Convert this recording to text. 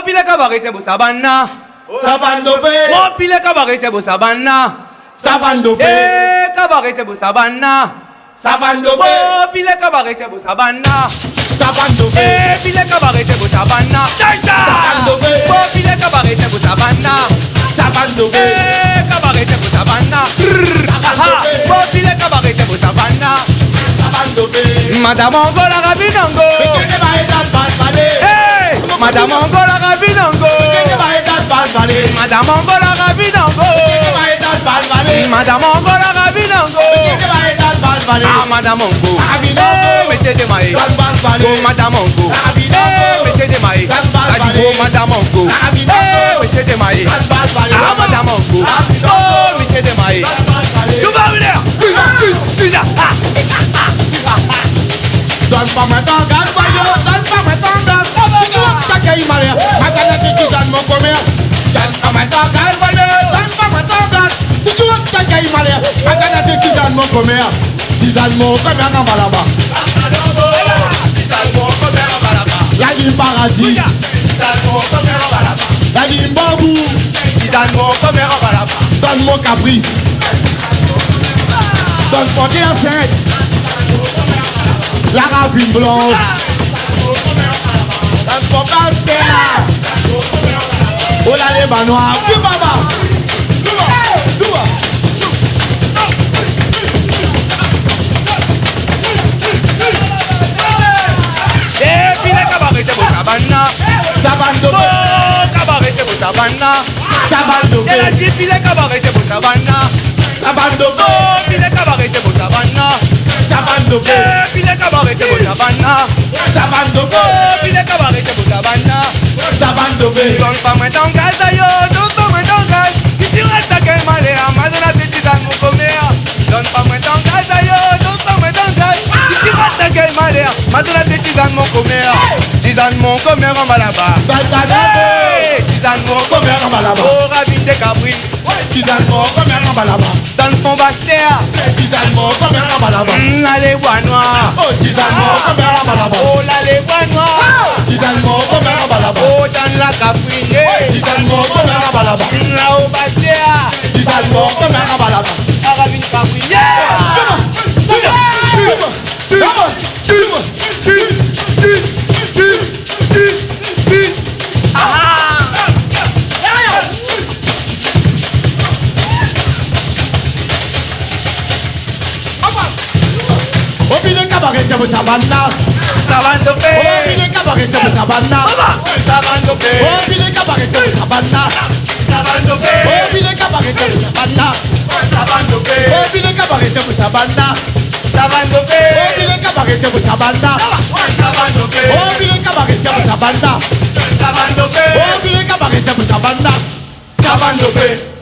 pile cabaret c'est beau sabana. Sabandové. Oh pile cabaret c'est beau sabana. Sabandové. Eh cabaret c'est beau sabana. Sabandové. Oh pile cabaret c'est beau sabana. Sabandové. Eh pile cabaret c'est beau sabana. Sabandové. Oh pile cabaret c'est beau sabana. Sabandové. Eh cabaret c'est beau sabana. Oh pile cabaret c'est beau sabana. Sabandové. Madame Angola Rabinango. Monsieur ne va être dans le balai. Hey Madame Angola Rabinango. Monsieur ne va être dans le balai. Madame Angola Rabinango. Monsieur ne va être dans le balai. Madame Angola Rabinango. Monsieur ne va être dans le balai. Ah Madame Ango. Rabinango. Monsieur de Maï. Dans le balai. Oh Madame Ango. Rabinango. Monsieur de Maï. Oh Madame Ango. Monsieur de Maï. Ah Madame Ango. Oh Monsieur de Maï. Tu vas où là? Donne-moi maintenant, garde-moi, donne-moi maintenant, si tu veux que ça caille malheur, maintenant tu dis dans mon commerce. Donne-moi maintenant, garde-moi, donne-moi maintenant, si tu veux que ça caille malheur, maintenant tu dis dans mon commerce. Si dans mon commerce, on va là-bas. Y'a du paradis. Y'a du bambou. Donne mon caprice. Donne mon enceinte. La rapine blanche. Donne mon palpère. Oh là les manoirs. Oui papa. Eh puis les cabarets c'est beau sabana. Sabandové. Oh cabaret c'est beau sabana. Sabandové. Elle a dit puis les cabarets c'est beau sabana. Sabandové. Oh puis les cabarets c'est beau sabana. Sabandové. Eh puis les cabarets c'est beau sabana. Sabandové. Oh puis les cabarets c'est beau sabana. Sabandové. Donne pas moins ton gaz d'ailleurs, donne pas moins ton gaz. Si tu restes à quel malheur, maintenant tu dis dans mon commerce. Donne pas moins ton gaz d'ailleurs, donne pas moins ton gaz. Si tu restes à quel malheur, maintenant tu dis dans mon commerce. Dis dans mon commerce, on va là-bas. Hey, dis dans mon commerce, on va là-bas. Oh, ravine des cabris. Si dans mon commerce, on va là-bas. Dans le fond Bastère. Si dans mon commerce, on va là-bas. Là les bois noirs. Oh, si dans mon commerce, on va là-bas. Oh, là les bois noirs. Si dans mon commerce, on va là-bas. Oh, dans la caprine. Si dans mon commerce, on va là-bas. Là au Bastère. Si dans mon commerce, on va là-bas. La ravine caprine. Sabana. Sabandové. Oh, il est cabaret, c'est Sabana. Sabandové. Oh, il est cabaret, c'est Sabana. Sabandové. Oh, il est cabaret, c'est Sabana. Sabandové. Oh, il est cabaret, c'est Sabana. Sabandové. Oh, il est cabaret, c'est Sabana. Sabandové. Oh, il est cabaret, c'est Sabana. Sabandové. Oh, il est cabaret, c'est Sabana. Sabandové.